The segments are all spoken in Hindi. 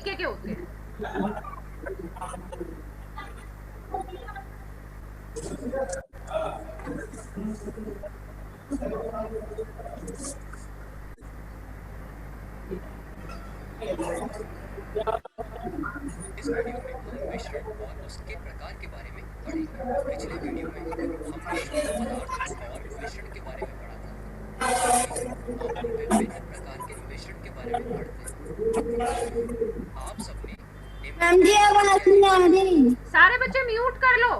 के होते हैं। इस वीडियो में हम मिश्रण और उसके प्रकार के बारे में पढ़ेंगे। पिछले वीडियो में हमने शुद्ध पदार्थ और मिश्रण के बारे में पढ़ा था। आइए अब हम विभिन्न प्रकार के मिश्रण के बारे में पढ़ते हैं। आप सबने नींबू मैम जी पानी आवाज या नहीं नींबू आ रही। सारे बच्चे म्यूट कर लो।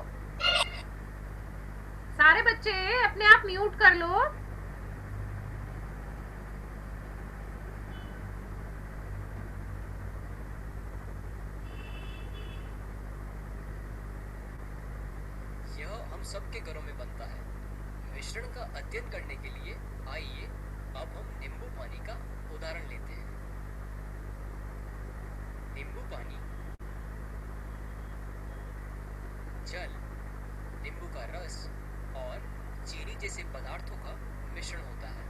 सारे बच्चे अपने आप म्यूट कर लो। यह हम सबके घरों में बनता है। मिश्रण का अध्ययन करने के लिए आइए अब हम नींबू पानी का उदाहरण लेते हैं। नींबू पानी जल, नींबू का रस और चीनी जैसे पदार्थों का मिश्रण होता है।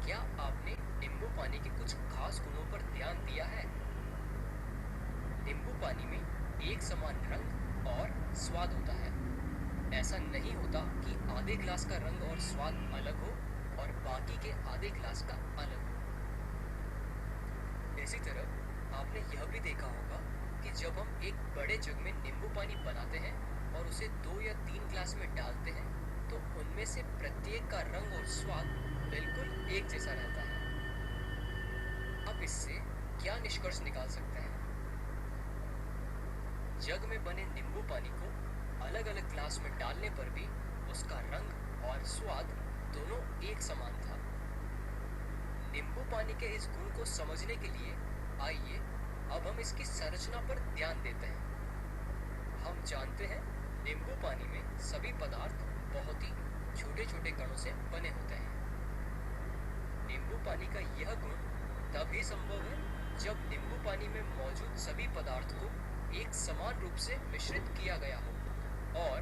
क्या आपने नींबू पानी के कुछ खास गुणों पर ध्यान दिया है? नींबू पानी में एक समान रंग और स्वाद होता है। ऐसा नहीं होता कि आधे ग्लास का रंग और स्वाद अलग हो और बाकी के आधे ग्लास का अलग हो। इसी तरह आपने यह भी देखा होगा कि जब हम एक बड़े जग में नींबू पानी बनाते हैं और उसे 2 या 3 ग्लास में डालते हैं तो उनमें से प्रत्येक का रंग और स्वाद बिल्कुल एक जैसा रहता है। आप इससे क्या निष्कर्ष निकाल सकते हैं? जग में बने नींबू पानी को अलग अलग ग्लास में डालने पर भी उसका रंग और स्वाद दोनों एक समान था। नींबू पानी के इस गुण को समझने के लिए आइए अब हम इसकी संरचना पर ध्यान देते हैं। हम जानते हैं नींबू पानी में सभी पदार्थ बहुत ही छोटे छोटे कणों से बने होते हैं। नींबू पानी का यह गुण तभी संभव है जब नींबू पानी में मौजूद सभी पदार्थ को एक समान रूप से मिश्रित किया गया हो और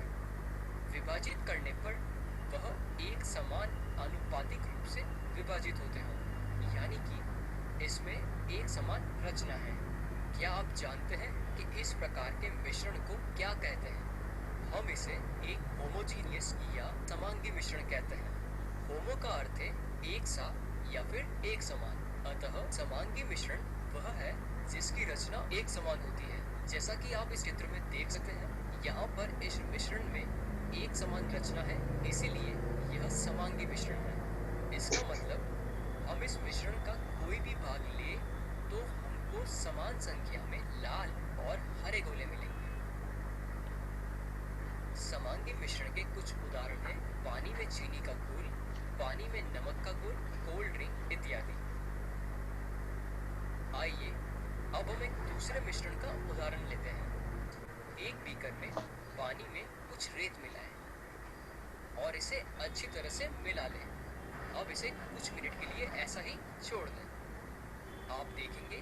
विभाजित करने पर वह एक समान आनुपातिक रूप से विभाजित होते हों, यानी कि इसमें एक समान रचना है। क्या आप जानते हैं कि इस प्रकार के मिश्रण को क्या कहते हैं? हम इसे एक होमोजीनियस या समांगी मिश्रण कहते हैं। होमो का अर्थ है एक सा या फिर एक समान, अतः समांगी मिश्रण वह है जिसकी रचना एक समान होती है। जैसा कि आप इस चित्र में देख सकते हैं, यहाँ पर इस मिश्रण में एक समान रचना है, इसीलिए यह समांगी मिश्रण है। इसका मतलब हम इस मिश्रण का कोई भी भाग ले तो हमको समान संख्या में लाल और हरे गोले मिलेंगे। समांगी मिश्रण के कुछ उदाहरण हैं पानी में चीनी का घोल, पानी में नमक का घोल, कोल्ड ड्रिंक इत्यादि। आइए अब हम एक दूसरे मिश्रण का उदाहरण लेते हैं। एक बीकर में पानी में कुछ रेत मिलाएं और इसे अच्छी तरह से मिला लें। अब इसे कुछ मिनट के लिए ऐसा ही छोड़ दें। आप देखेंगे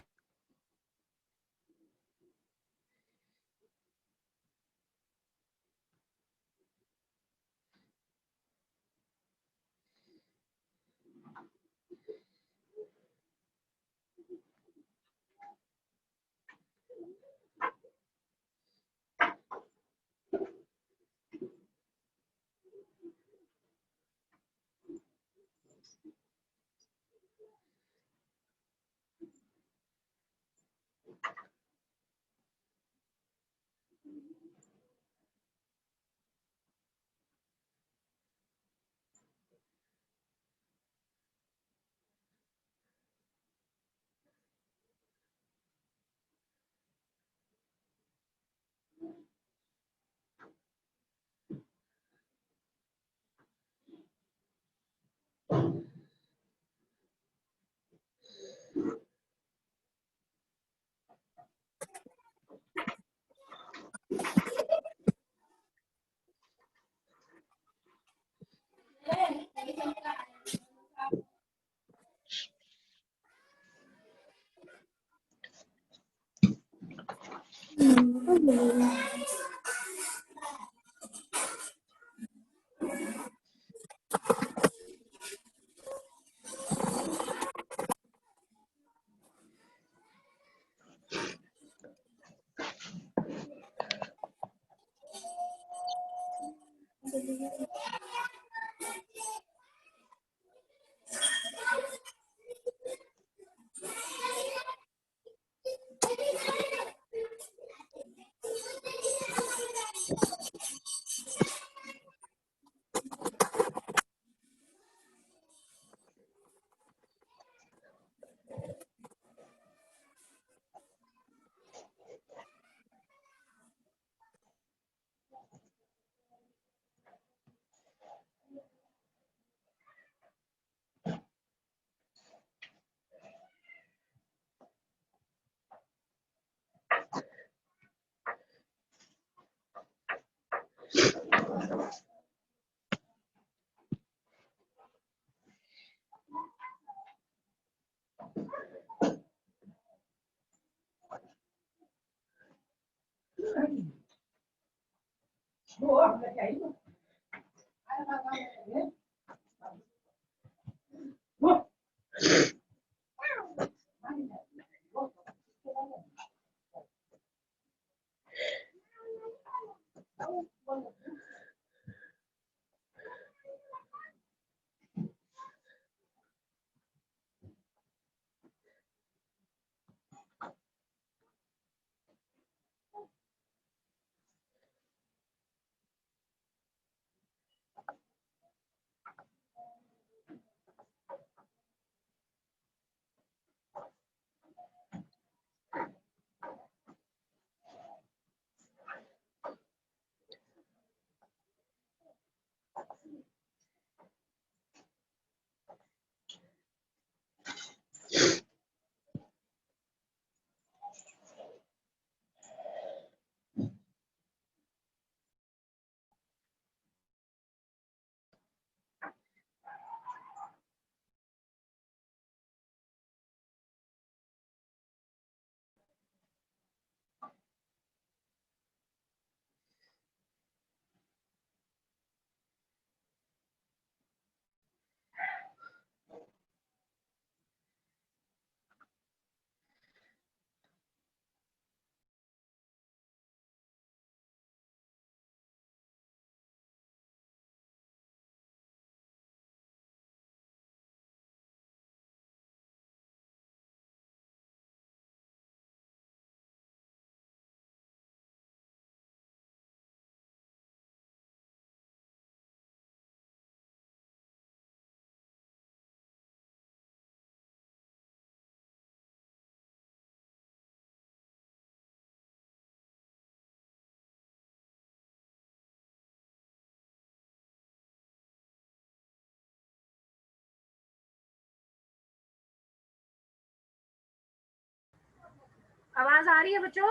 आवाज आ रही है बच्चों?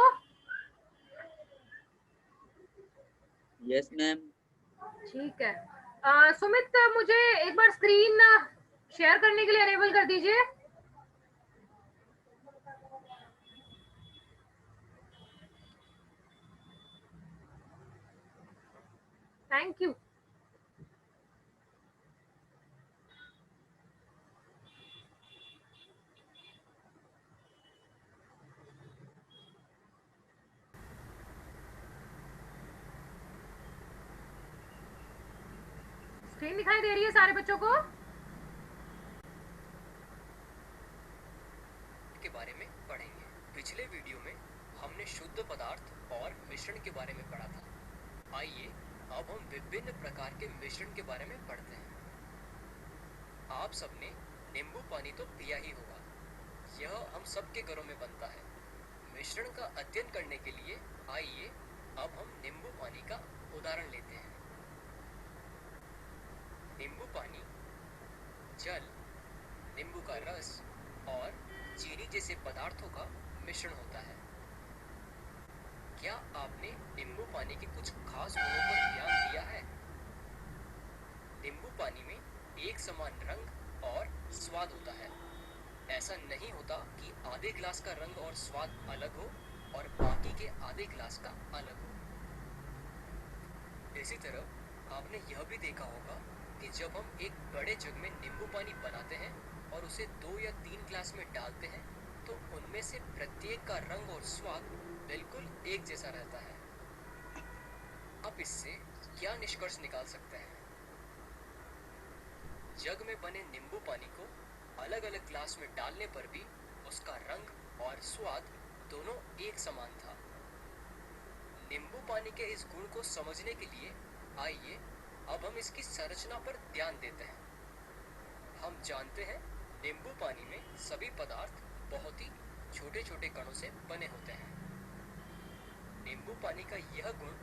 Yes ma'am. ठीक है। सुमित, मुझे एक बार स्क्रीन शेयर करने के लिए अनेबल कर दीजिए। Thank you. स्क्रीन दिखाई दे रही है सारे बच्चों को? के बारे में पढ़ेंगे। पिछले वीडियो में हमने शुद्ध पदार्थ और मिश्रण के बारे में पढ़ा था। आइए अब हम विभिन्न प्रकार के मिश्रण के बारे में पढ़ते हैं। आप सबने नींबू पानी तो पिया ही होगा। यह हम सबके घरों में बनता है। मिश्रण का अध्ययन करने के लिए आइए अब हम नींबू पानी का उदाहरण लेते हैं। नींबू पानी जल, नींबू का रस और चीनी जैसे पदार्थों का मिश्रण होता है। क्या आपने नींबू पानी के कुछ खास गुणों पर ध्यान दिया है? नींबू पानी में एक समान रंग और स्वाद होता है। ऐसा नहीं होता कि आधे ग्लास का रंग और स्वाद अलग हो और बाकी के आधे ग्लास का अलग हो। इसी तरह आपने यह भी देखा होगा कि जब हम एक बड़े जग में नींबू पानी बनाते हैं और उसे 2 या 3 ग्लास में डालते हैं तो उनमें से प्रत्येक का रंग और स्वाद बिल्कुल एक जैसा रहता है। आप इससे क्या निष्कर्ष निकाल सकते हैं? जग में बने नींबू पानी को अलग अलग ग्लास में डालने पर भी उसका रंग और स्वाद दोनों एक समान था। नींबू पानी के इस गुण को समझने के लिए आइए अब हम इसकी संरचना पर ध्यान देते हैं। हम जानते हैं नींबू पानी में सभी पदार्थ बहुत ही छोटे छोटे कणों से बने होते हैं। नींबू पानी का यह गुण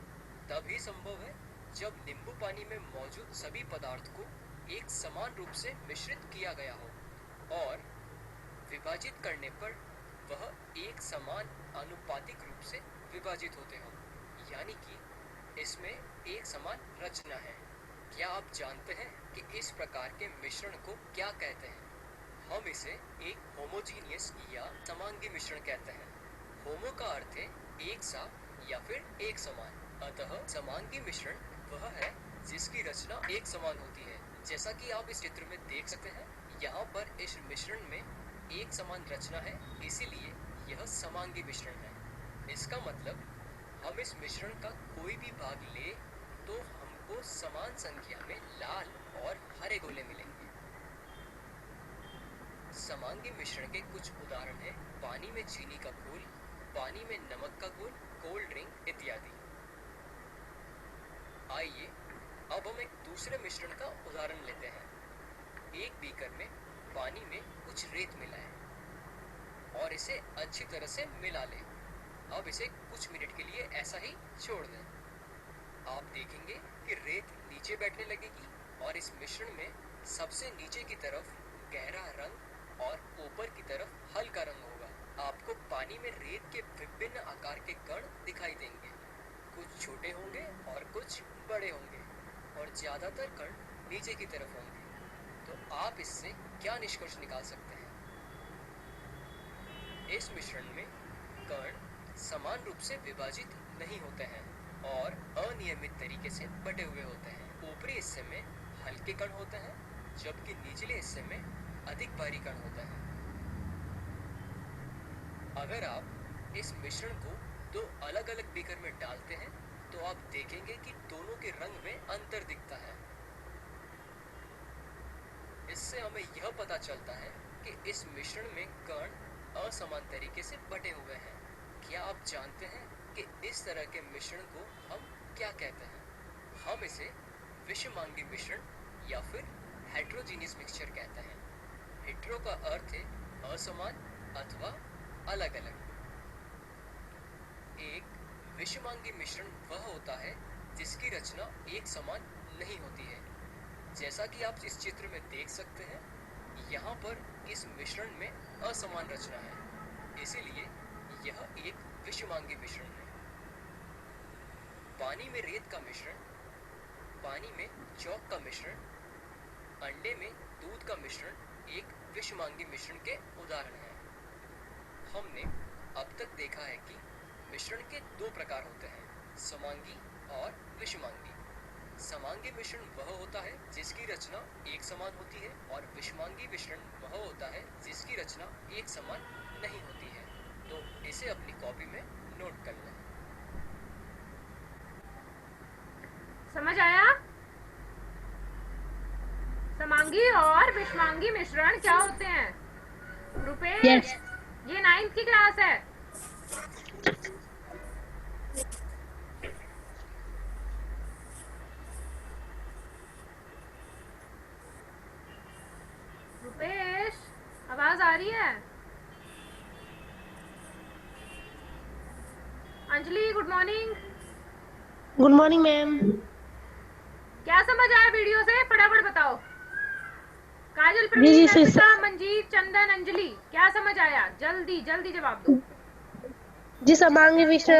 तभी संभव है जब नींबू पानी में मौजूद सभी पदार्थ को एक समान रूप से मिश्रित किया गया हो और विभाजित करने पर वह एक समान आनुपातिक रूप से विभाजित होते हों, यानी कि इसमें एक समान रचना है। क्या आप जानते हैं कि इस प्रकार के मिश्रण को क्या कहते हैं? हम इसे एक होमोजीनियस या समांगी मिश्रण कहते हैं। होमो का अर्थ है एक सा या फिर एक समान, अतः समांगी मिश्रण वह है जिसकी रचना एक समान होती है। जैसा कि आप इस चित्र में देख सकते हैं, यहाँ पर इस मिश्रण में एक समान रचना है, इसीलिए यह समांगी मिश्रण है। इसका मतलब हम इस मिश्रण का कोई भी भाग ले तो हमको समान संख्या में लाल और हरे गोले मिलेंगे। समांगी मिश्रण के कुछ उदाहरण हैं पानी में चीनी का घोल, पानी में नमक का घोल, कोल्ड ड्रिंक इत्यादि। आइए अब हम एक दूसरे मिश्रण का उदाहरण लेते हैं। एक बीकर में पानी में कुछ रेत मिलाएं और इसे अच्छी तरह से मिला लें। अब इसे कुछ मिनट के लिए ऐसा ही छोड़ दें। आप देखेंगे कि रेत नीचे बैठने लगेगी और इस मिश्रण में सबसे नीचे की तरफ गहरा रंग और ऊपर की तरफ हल्का रंग होगा। आपको पानी में रेत के विभिन्न आकार के कण दिखाई देंगे। कुछ छोटे होंगे और कुछ बड़े होंगे और ज्यादातर कण नीचे की तरफ होंगे। तो आप इससे क्या निष्कर्ष निकाल सकते हैं? इस मिश्रण में कण समान रूप से विभाजित नहीं होते हैं और अनियमित तरीके से बटे हुए होते हैं। ऊपरी हिस्से में हल्के कण होते हैं जबकि निचले हिस्से में अधिक भारी कण होते हैं। अगर आप इस मिश्रण को दो अलग अलग बीकर में डालते हैं तो आप देखेंगे कि दोनों के रंग में अंतर दिखता है। इससे हमें यह पता चलता है कि इस मिश्रण में कण असमान तरीके से बटे हुए हैं। क्या आप जानते हैं कि इस तरह के मिश्रण को हम क्या कहते हैं? हम इसे विषमांगी मिश्रण या फिर हेट्रोजीनियस मिक्सचर कहते हैं। हेट्रो का अर्थ है असमान अथवा अलग अलग। एक विषमांगी मिश्रण वह होता है जिसकी रचना एक समान नहीं होती है। जैसा कि आप इस चित्र में देख सकते हैं, यहाँ पर इस मिश्रण में असमान रचना है, इसीलिए यह एक विषमांगी मिश्रण है। पानी में रेत का मिश्रण, पानी में चौक का मिश्रण, अंडे में दूध का मिश्रण एक विषमांगी मिश्रण के उदाहरण हैं। हमने अब तक देखा है कि मिश्रण के दो प्रकार होते हैं, समांगी और विषमांगी। समांगी मिश्रण वह होता है जिसकी रचना एक समान होती है और विषमांगी मिश्रण वह होता है जिसकी रचना एक समान नहीं होती है। तो इसे अपनी कॉपी में नोट कर लें। समझ आया? समांगी और विषमांगी मिश्रण क्या होते हैं? रुपेश, Yes. ये 9th की क्लास है। रुपेश, आवाज आ रही है? Anjali, good morning. Good morning ma'am. क्या समझ आया वीडियो से? फटाफट बताओ। काजल, जी, प्रवीण, जी, अर्पिता, मंजीत, चंदन, अंजलि, क्या समझ आया? जल्दी जल्दी जवाब दो। जी, समांगी मिश्रण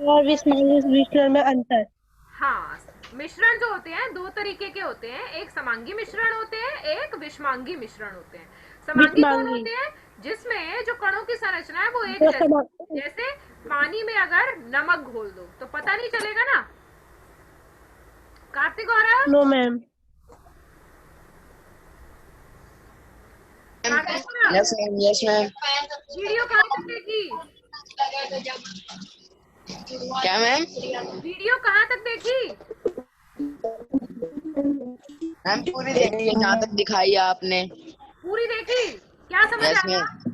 और विषमांगी मिश्रण में अंतर। हाँ, मिश्रण जो होते हैं दो तरीके के होते हैं, एक समांगी मिश्रण होते हैं, एक विषमांगी मिश्रण होते हैं। समांगी कौन विषमांगी होते हैं? जिसमें जो कणों की संरचना है वो एक तो जैसी। जैसे पानी में अगर नमक घोल दो तो पता नहीं चलेगा ना। कार्तिक और no ma'am. Yes ma'am. Video कहाँ तक देखी? क्या मैम? वीडियो कहाँ तक देखी? मैम पूरी देखी है जहाँ तक दिखाई है आपने। पूरी देखी? क्या समझ यस आया? मैम।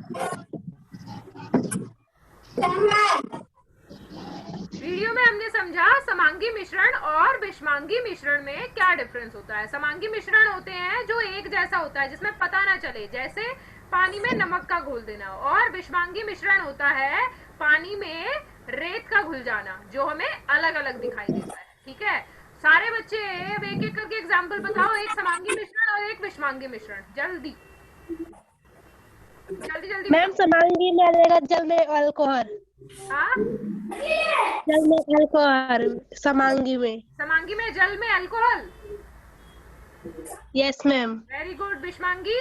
वीडियो में हमने समझा समांगी मिश्रण और विषमांगी मिश्रण में क्या डिफरेंस होता है। समांगी मिश्रण होते हैं जो एक जैसा होता है, जिसमें पता ना चले, जैसे पानी में नमक का घोल देना, और विषमांगी मिश्रण होता है पानी में रेत का घुल जाना, जो हमें अलग अलग दिखाई देता है। ठीक है, सारे बच्चे अब एक एक करके एग्जाम्पल बताओ, एक समांगी मिश्रण और एक विषमांगी मिश्रण। जल्दी जल्दी जल्दी मैम बताओ। समांगी में रहेगा जल में अल्कोहल। हाँ, जल में अल्कोहल समांगी में। समांगी में जल में अल्कोहल। Yes ma'am. Very good. विषमांगी?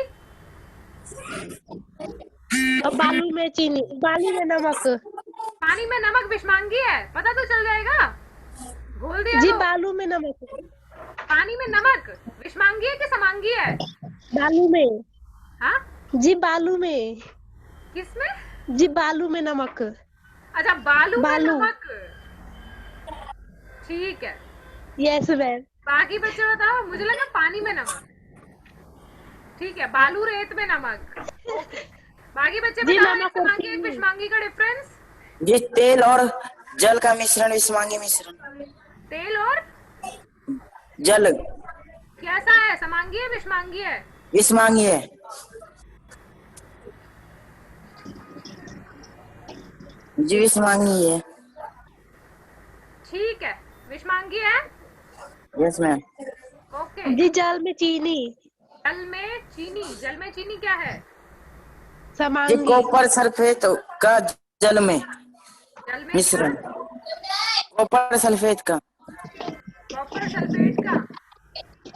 और बालू में चीनी, बालू में नमक। पानी में नमक विषमांगी है, पता तो चल जाएगा, घोल दिया जी तो। बालू में नमक। पानी में नमक विषमांगी है कि समांगी है? बालू में। हाँ, जी बालू में। किसमें? जी बालू में नमक। अच्छा, बालू में बालू। नमक। ठीक है, यस मैम। बाकी बच्चे बताओ। मुझे लगा पानी में नमक। ठीक है, बालू रेत में नमक। ओके, बाकी बच्चे जी बताओ, एक नमक और समांगी एक चीनी। विषमांगी का डिफरेंस। जी तेल और जल का मिश्रण विषमांगी मिश्रण। तेल और जल कैसा है, समांगी है विषमांगी है? विषमांगी है। जी विषमांगी है। ठीक है, विषमांगी है। Yes ma'am. ओके, जी जल में चीनी जल में चीनी। जल में चीनी क्या है? जी समांगी। कॉपर सल्फेट का जल में जल में क्या? मिश्रण। कॉपर सल्फेट का। कॉपर सल्फेट का।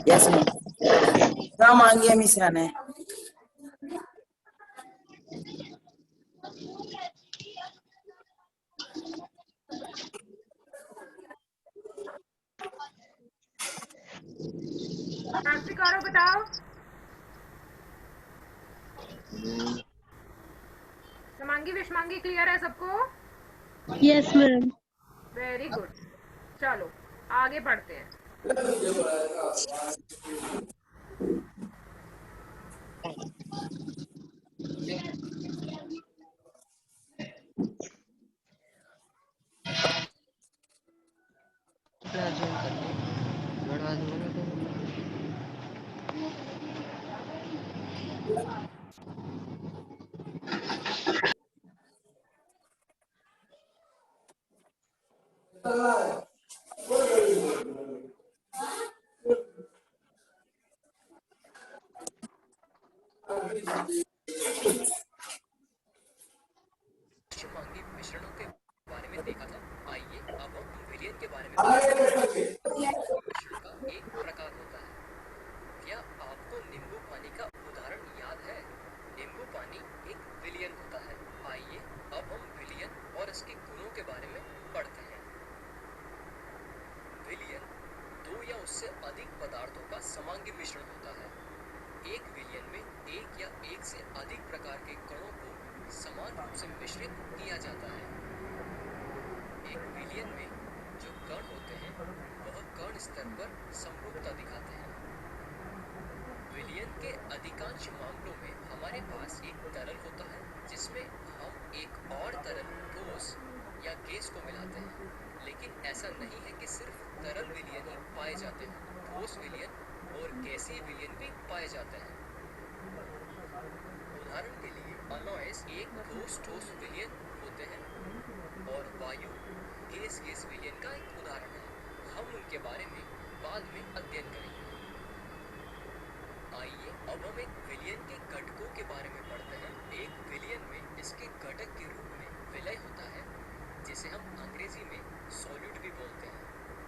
Yes ma'am. समांगी मिश्रण है। कार्तिक और बताओ। समांगी विषमांगी क्लियर है सबको? Yes ma'am. Very good. चलो आगे बढ़ते हैं। विषमांगी मिश्रणों के बारे में देखा था। आइए अब हम विलयन के बारे में बात करते हैं। समांगी मिश्रण का एक प्रकार होता है। क्या आपको नींबू पानी का उदाहरण याद है? नींबू पानी एक विलयन होता है। आइए अब हम विलयन और इसके गुणों के बारे में पढ़ते हैं। विलयन दो या उससे अधिक पदार्थों का समांगी मिश्रण होता है। एक विलयन में एक या एक से अधिक प्रकार के कणों को समान रूप से मिश्रित किया जाता है। एक विलयन में जो कण होते हैं वह कण स्तर पर समरूपता दिखाते हैं। विलयन के अधिकांश मामलों में हमारे पास एक तरल होता है जिसमें हम एक और तरल ठोस या गैस को मिलाते हैं। लेकिन ऐसा नहीं है कि सिर्फ तरल विलयन ही पाए जाते हैं। ठोस विलयन और गैसीय विलयन भी पाए जाते हैं। उदाहरण के लिए अनॉयस एक ठोस विलयन होते हैं और वायु गैस विलयन का एक उदाहरण है। हम उनके बारे में बाद में अध्ययन करेंगे। आइए अब हम एक विलयन के घटकों के बारे में पढ़ते हैं। एक विलयन में इसके घटक के रूप में विलय होता है जिसे हम अंग्रेजी में सॉल्यूट भी बोलते हैं,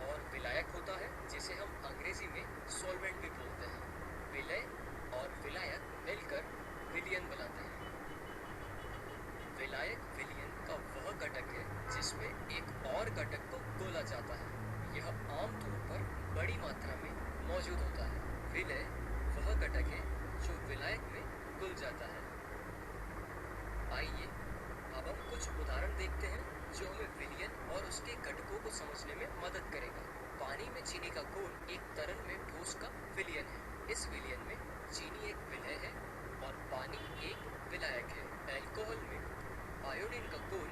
और विलायक होता है जिसे हम अंग्रेजी में सॉल्वेंट भी बोलते हैं। विलय और विलायक मिलकर विलयन बनाते हैं। विलायक विलयन का वह घटक है जिसमें एक और घटक को घोला जाता है। यह आमतौर पर बड़ी मात्रा में मौजूद होता है। विलय वह घटक है जो विलायक में घुल जाता है। आइए अब हम कुछ उदाहरण देखते हैं जो हमें विलयन और उसके समझने में मदद करेगा। पानी में चीनी का घोल एक तरल में ठोस का विलयन है। इस विलयन में चीनी एक विलय है और पानी एक विलायक है। अल्कोहल में आयोडीन का घोल,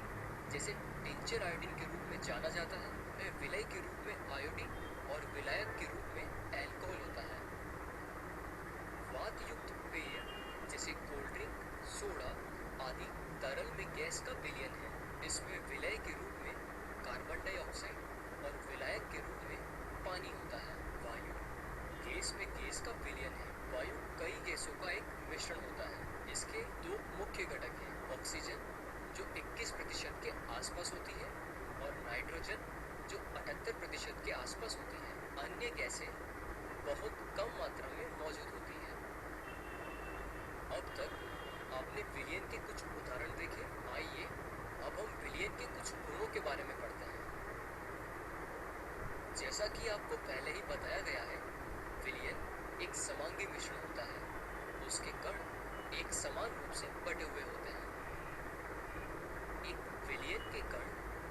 जिसे टिंचर आयोडीन के रूप में जाना जाता है, वह विलय के रूप में आयोडीन और विलायक के रूप में अल्कोहल होता है। वात युक्त पेय जैसे कोल्ड ड्रिंक, सोडा आदि तरल में गैस का विलयन है। इसमें विलय के रूप में कार्बन डाइऑक्साइड और विलायक के रूप में पानी होता है। वायु गैस में गैस का विलयन है। वायु कई गैसों का एक मिश्रण होता है। इसके दो मुख्य घटक हैं, ऑक्सीजन जो 21% के आसपास होती है और नाइट्रोजन जो 78% के आसपास होती है। अन्य गैसें बहुत कम मात्रा में मौजूद होती है। अब तक आपने विलयन के कुछ उदाहरण देखे। आइए अब हम विलयन के कुछ गुणों के बारे में पढ़ते हैं। जैसा कि आपको पहले ही बताया गया है, विलयन एक समांगी मिश्रण होता है। उसके कण एक समान रूप से बटे हुए होते हैं। एक विलयन के कण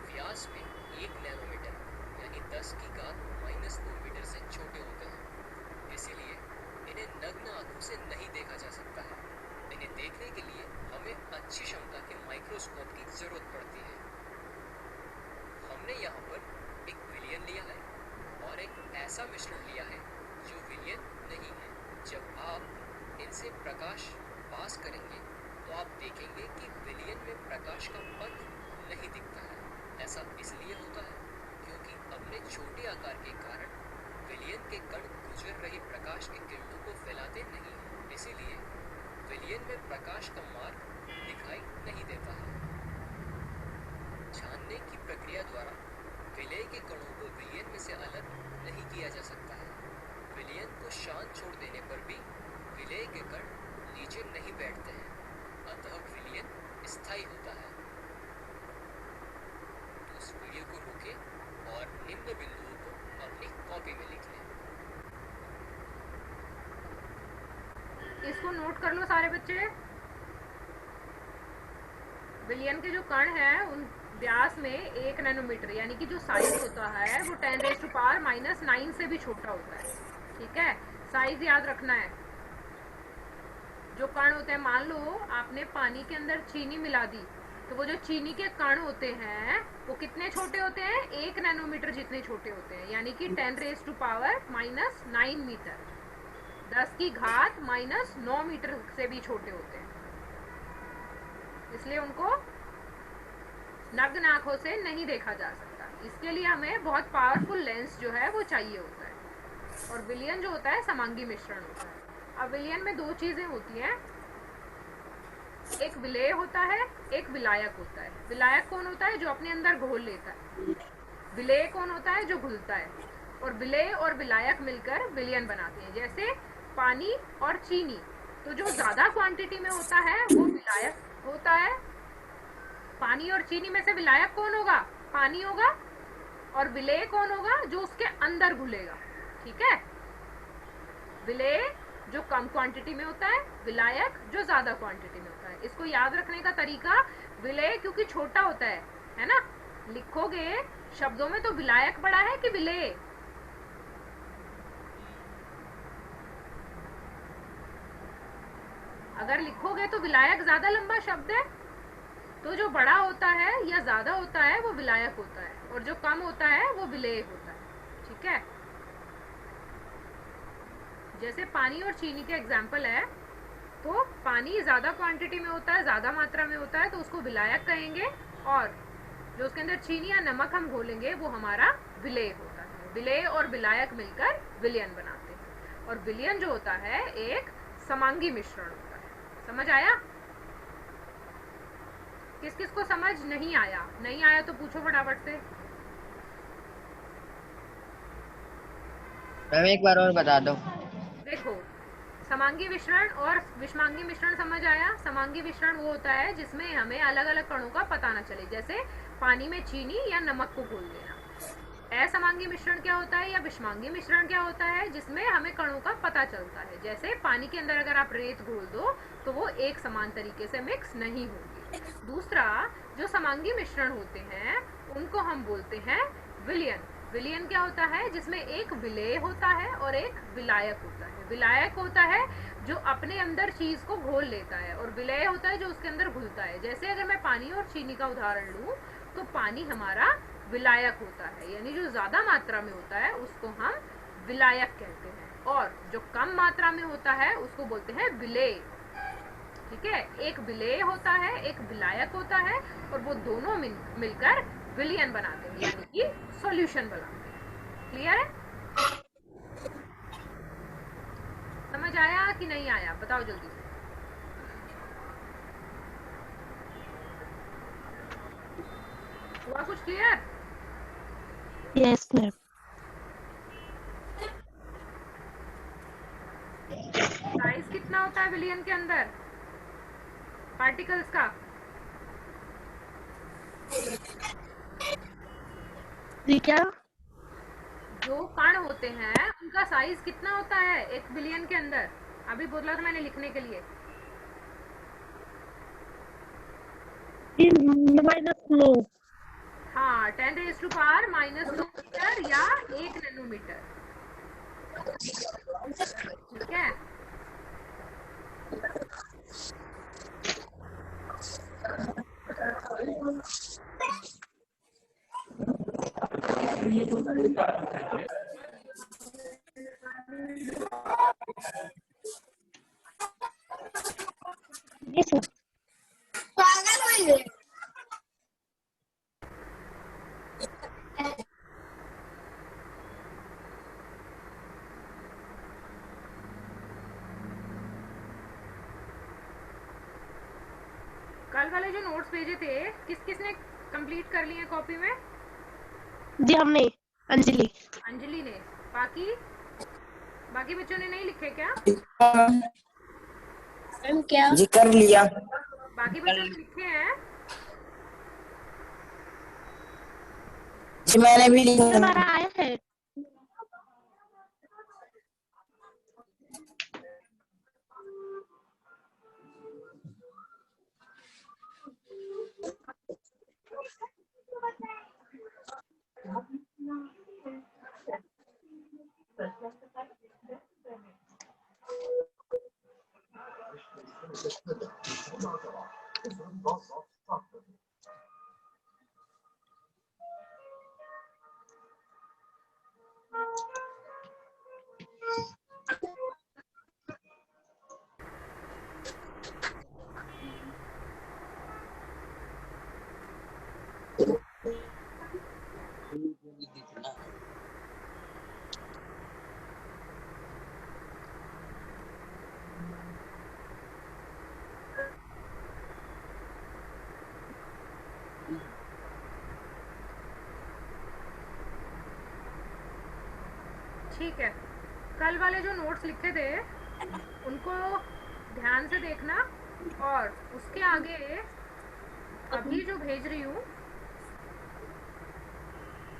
व्यास में 1 नैनोमीटर यानी 10⁻⁻2 मीटर से छोटे होते हैं। इसीलिए इन्हें नग्न आंखों से नहीं देखा जा सकता है। इन्हें देखने के लिए हमें अच्छी क्षमता के माइक्रोस्कोप की जरूरत पड़ती है। हमने यहाँ पर एक विलयन लिया है और एक ऐसा मिश्रण लिया है जो विलयन नहीं है। जब आप इनसे प्रकाश पास करेंगे तो आप देखेंगे कि विलयन में प्रकाश का पथ नहीं दिखता है। ऐसा इसलिए होता है क्योंकि अपने छोटे आकार के कारण विलयन के कण गुजर रही प्रकाश की किरणों को फैलाते नहीं हैं। इसीलिए विलयन में प्रकाश का मार्ग दिखाई नहीं देता है। छानने की प्रक्रिया द्वारा विलय के कणों को विलयन में से अलग नहीं किया जा सकता है। विलयन को शांत छोड़ देने पर भी विलय के कण नीचे नहीं बैठते हैं, अतः विलयन स्थायी होता है। तो इस वीडियो को रोकें और निम्न बिंदुओं को अपनी कॉपी में लिख लें। इसको नोट कर लो सारे बच्चे। विलयन के जो कण हैं उन व्यास में 1 नैनोमीटर यानी कि जो साइज होता है वो 10⁻⁻9 से भी छोटा होता है। ठीक है, साइज याद रखना है। जो कण होते हैं, मान लो आपने पानी के अंदर चीनी मिला दी, तो वो जो चीनी के कण होते हैं वो कितने छोटे होते हैं? 1 नैनोमीटर जितने छोटे होते हैं, यानी कि 10⁻⁻9 मीटर, 10⁻⁻9 मीटर से भी छोटे होते हैं। इसलिए उनको नग्न आंखों से नहीं देखा जा सकता। इसके लिए हमें बहुत पावरफुल लेंस जो है वो चाहिए होता है। और विलयन जो होता है समांगी मिश्रण होता है। अब विलयन में 2 चीजें होती हैं, एक विलेय होता है, एक विलायक होता है। विलायक कौन होता है? जो अपने अंदर घोल लेता है। विलेय कौन होता है? जो घुलता है। और विलेय और विलायक मिलकर विलयन बनाते हैं। जैसे पानी और चीनी, तो जो ज्यादा क्वांटिटी में होता है वो विलायक होता है। पानी और चीनी में से विलायक कौन होगा? पानी होगा। और विलेय कौन होगा? जो उसके अंदर घुलेगा। ठीक है, विलेय जो कम क्वांटिटी में होता है, विलायक जो ज्यादा क्वांटिटी में होता है। इसको याद रखने का तरीका, विलेय क्योंकि छोटा होता है ना, लिखोगे शब्दों में तो विलायक बड़ा है कि विलेय? अगर लिखोगे तो विलायक ज्यादा लंबा शब्द है, तो जो बड़ा होता है या ज्यादा होता है वो विलायक होता है, और जो कम होता है वो विलेय होता है। ठीक है, जैसे पानी और चीनी के एग्जाम्पल है, तो पानी ज्यादा क्वांटिटी में होता है, ज्यादा मात्रा में होता है, तो उसको विलायक कहेंगे, और जो उसके अंदर चीनी या नमक हम घोलेंगे वो हमारा विलेय होता है। विलेय और विलायक मिलकर विलयन बनाते हैं। और विलयन जो होता है एक समांगी मिश्रण होता है। समझ आया? किस किस को समझ नहीं आया? नहीं आया तो पूछो फटाफट से। मैम एक बार और बता दो। देखो, समांगी मिश्रण और विषमांगी मिश्रण समझ आया? समांगी मिश्रण वो होता है जिसमें हमें अलग अलग कणों का पता न चले, जैसे पानी में चीनी या नमक को घोल देना। असमांगी मिश्रण क्या होता है या विषमांगी मिश्रण क्या होता है? जिसमें हमें कणों का पता चलता है, जैसे पानी के अंदर अगर आप रेत घोल दो तो वो एक समान तरीके से मिक्स नहीं होगी। दूसरा, जो समांगी मिश्रण होते हैं उनको हम बोलते हैं विलियन। विलियन क्या होता है? जिसमें एक विलेय होता है और एक विलायक होता है। विलायक होता है जो अपने अंदर चीज को घोल लेता है, और विलेय होता है जो उसके अंदर घुलता है। जैसे अगर मैं पानी और चीनी का उदाहरण लूं, तो पानी हमारा विलायक होता है, यानी जो ज्यादा मात्रा में होता है उसको हम विलायक कहते हैं, और जो कम मात्रा में होता है उसको बोलते हैं विलेय। ठीक है, एक विलेय होता है, एक विलायक होता है, और वो दोनों मिलकर विलियन बनाते हैं, यानी कि सॉल्यूशन बनाते हैं। क्लियर है? समझ आया कि नहीं आया? बताओ जल्दी से। हुआ कुछ क्लियर? Yes ma'am. साइज कितना होता है विलियन के अंदर पार्टिकल्स का? जी क्या? जो कण होते हैं उनका साइज कितना होता है एक बिलियन के अंदर? अभी बोला था मैंने लिखने के लिए। -9। हाँ, 10⁻⁻⁻⁹ मीटर या 1 नैनोमीटर। ठीक है, यस मैम। कल वाले जो नोट्स भेजे थे किस किसने कंप्लीट कर लिए कॉपी में? जी हमने। अंजलि। अंजलि ने। बाकी बाकी बच्चों ने नहीं लिखे क्या? मैम क्या? जी कर लिया। बाकी बच्चों ने लिखे हैं? जी मैंने भी लिखा। हमारा आया है। ठीक है, कल वाले जो नोट्स लिखे थे उनको ध्यान से देखना, और उसके आगे अभी जो भेज रही हूँ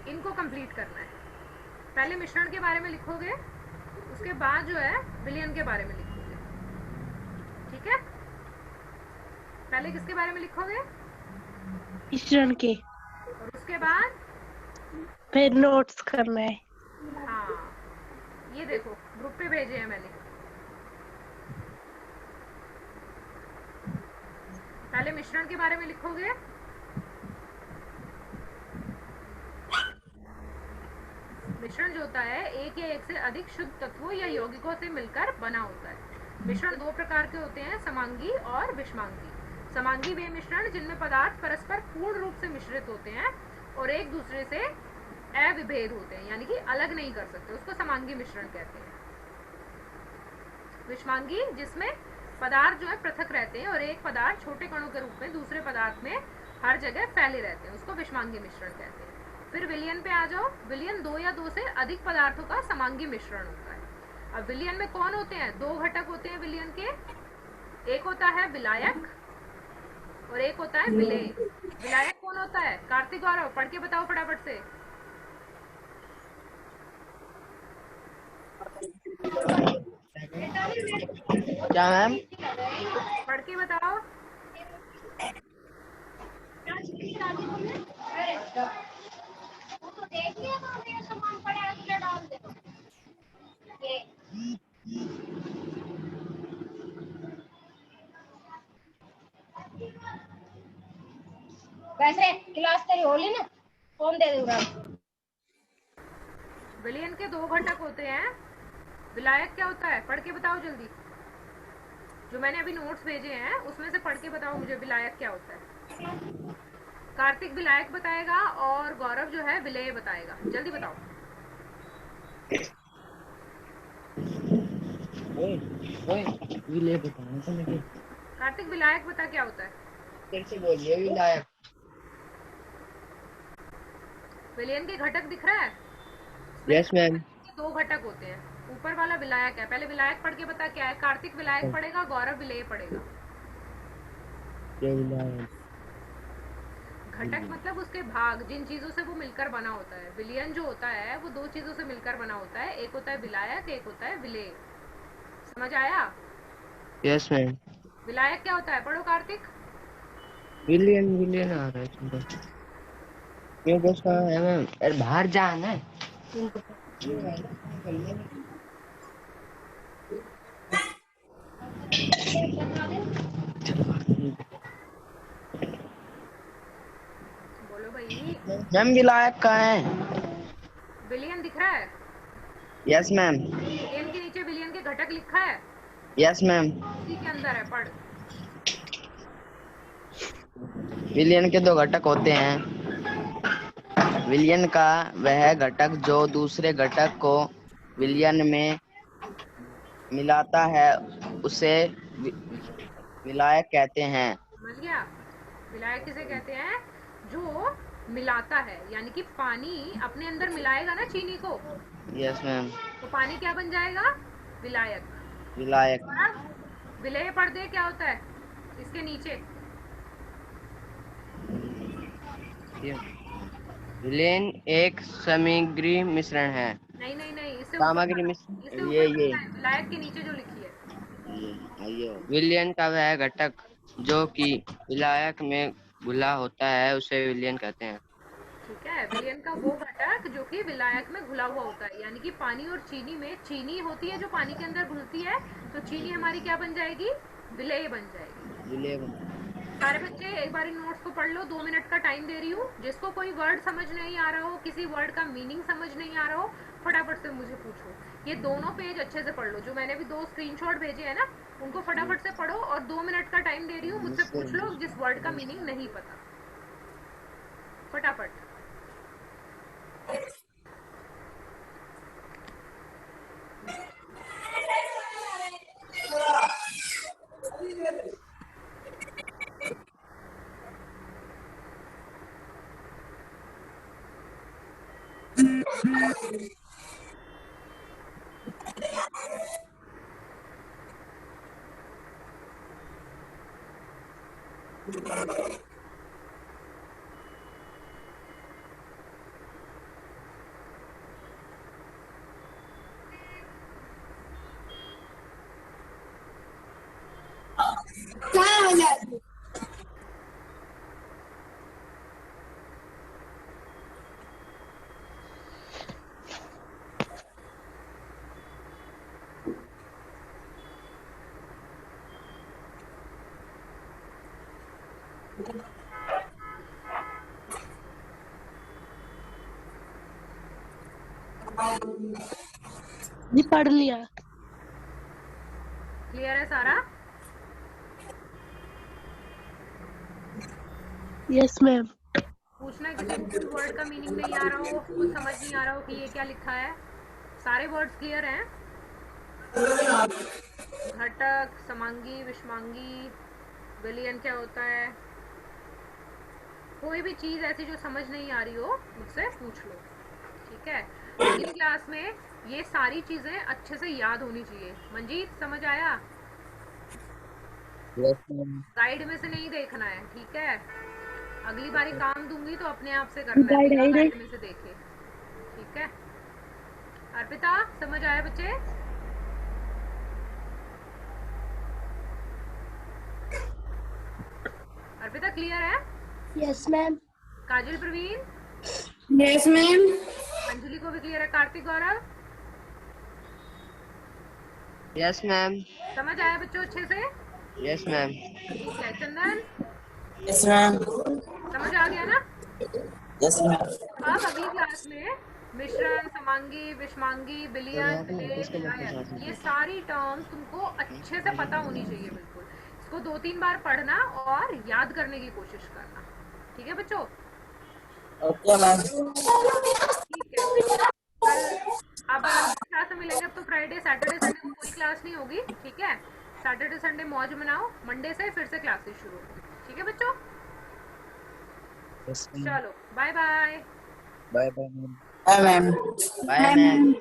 इनको कंप्लीट करना है। पहले मिश्रण के बारे में लिखोगे, उसके बाद जो है विलियन के बारे में लिखोगे। ठीक है, पहले किसके बारे में लिखोगे? मिश्रण के। और उसके बाद फिर नोट्स करना है। हाँ, ये देखो ग्रुप पे भेजे हैं मैंने। पहले मिश्रण के बारे में लिखोगे, मिश्रण जो होता है एक या एक से अधिक शुद्ध तत्वों या यौगिकों से मिलकर बना होता है। मिश्रण दो प्रकार के होते हैं, समांगी और विषमांगी। समांगी वे मिश्रण जिनमें पदार्थ परस्पर पूर्ण रूप से मिश्रित होते हैं और एक दूसरे से अविभेद होते हैं, यानी कि अलग नहीं कर सकते, उसको समांगी मिश्रण कहते हैं। विषमांगी जिसमें पदार्थ जो है पृथक रहते हैं और एक पदार्थ छोटे कणों के रूप में दूसरे पदार्थ में हर जगह फैले रहते हैं, उसको विषमांगी मिश्रण कहते हैं। फिर विलयन पे आ जाओ। विलयन दो या दो से अधिक पदार्थों का समांगी मिश्रण होता है। अब विलयन में कौन होते हैं? दो घटक होते हैं विलयन के, एक होता है विलायक और एक होता है विलेय। विलायक कौन होता है? कार्तिक गौरव पढ़ के बताओ फटाफट से। क्या मैम? पढ़ के बताओ। वैसे क्लास तेरी होली ना फोन दे दूंगा। विलयन के दो घटक होते हैं। विलायक क्या होता है? पढ़ के बताओ जल्दी। जो मैंने अभी नोट्स भेजे हैं उसमें से पढ़ के बताओ मुझे विलायक क्या होता है। कार्तिक विलायक बताएगा और गौरव जो है विलेय बताएगा। जल्दी बताओ। विलय बताना था मुझे। कार्तिक विलायक बता क्या होता है। फिर से बोलिए विलायक। विलयन के घटक दिख रहा है? Yes ma'am. दो घटक होते हैं। ऊपर वाला विलायक है। पहले विलायक पढ़ के बता क्या है। कार्तिक विलायक पढ़ेगा, गौरव विलेय पढ़ेगा। घटक मतलब उसके भाग, जिन चीजों से वो मिलकर बना होता है। विलयन जो होता है वो दो चीजों से मिलकर बना होता है। एक होता है विलायक, एक होता है विलेय। समझ आया? Yes ma'am. विलायक क्या होता है? पढ़ो कार्तिक। विलियन विलियन आ रहा है इसमें। क्यों बस कहाँ है मैम? अरे बाहर जाना है। बोलो भाई। मैम विलायक कहाँ है? विलियन दिख रहा है? Yes ma'am. विलियन के नीचे विलियन के घटक लिखा है। Yes ma'am. उसी के अंदर है, पढ़। विलियन के दो घटक होते हैं। विलयन का वह घटक जो दूसरे घटक को विलयन में मिलाता है उसे विलायक कहते हैं। समझ गया? विलायक किसे कहते हैं? जो मिलाता है, यानी कि पानी अपने अंदर मिलाएगा ना चीनी को, यस मैम। तो पानी क्या बन जाएगा? विलायक। विलायक। और अब विलेय पढ़ दे क्या होता है इसके नीचे। विलेन एक सामग्री मिश्रण है। नहीं नहीं नहीं, इससे ऊपर सामग्री पढ़ो। मिश्रण इससे ऊपर ये पढ़ना है, विलायक के नीचे जो लिखी है। विलयन का वह घटक जो कि विलायक में घुला होता है उसे विलयन कहते हैं। ठीक है, विलयन का वो घटक जो कि विलायक में घुला हुआ होता है, यानी कि पानी और चीनी में चीनी होती है जो पानी के अंदर घुलती है, तो चीनी हमारी क्या बन जाएगी? विलेय बन जाएगी। विलय। सारे बच्चे एक बार नोट्स को पढ़ लो। 2 मिनट का टाइम दे रही हूँ। जिसको कोई वर्ड समझ नहीं आ रहा हो, किसी वर्ड का मीनिंग समझ नहीं आ रहा हो, फटाफट से मुझे पूछो। ये दोनों पेज अच्छे से पढ़ लो। जो मैंने भी 2 स्क्रीनशॉट भेजे हैं ना, उनको फटाफट से पढ़ो। और 2 मिनट का टाइम दे रही हूँ, मुझसे पूछ लो जिस वर्ड का मीनिंग नहीं पता। फटाफट। जी पढ़ लिया। क्लियर है सारा? Yes ma'am. पूछना किसी को कोई वर्ड का मीनिंग नहीं आ रहा हो, कुछ समझ नहीं आ रहा हो कि ये क्या लिखा है। सारे वर्ड्स क्लियर हैं? घटक, समांगी, विषमांगी, विलयन क्या होता है। कोई भी चीज ऐसी जो समझ नहीं आ रही हो मुझसे पूछ लो, ठीक है? अगली क्लास में ये सारी चीजें अच्छे से याद होनी चाहिए। मंजीत समझ आया? Yes ma'am. गाइड में से नहीं देखना है, ठीक है? अगली बारी काम दूंगी तो अपने आप से करना है, गाइड बिना है नहीं। गाइड में से देखे, ठीक है? अर्पिता समझ आया बच्चे? अर्पिता क्लियर है? Yes ma'am. Kajal, Praveen, yes ma'am. Anjali को भी क्लियर है? Kartik, Gaurav yes ma'am. समझ आया बच्चों अच्छे से? Yes ma'am. ठीक है। Chandan, yes ma'am. समझ आ गया ना? Yes ma'am. अब अगली क्लास में मिश्रण, समांगी, विषमांगी, विलयन, विलेय, विलायक, ये सारी टर्म्स तुमको अच्छे से पता होनी चाहिए बिल्कुल। इसको 2-3 बार पढ़ना और याद करने की कोशिश करना। ठीक है बच्चों? Okay ma'am. ठीक है। कल अब क्लास में मिलेंगे। अब तो फ्राइडे, सैटरडे, संडे को कोई क्लास नहीं होगी। ठीक है? सैटरडे संडे मौज मनाओ, मंडे से फिर से क्लासेस शुरू होंगी। ठीक है बच्चों? Yes ma'am. चलो bye bye. Bye bye ma'am. Bye ma'am. Bye ma'am.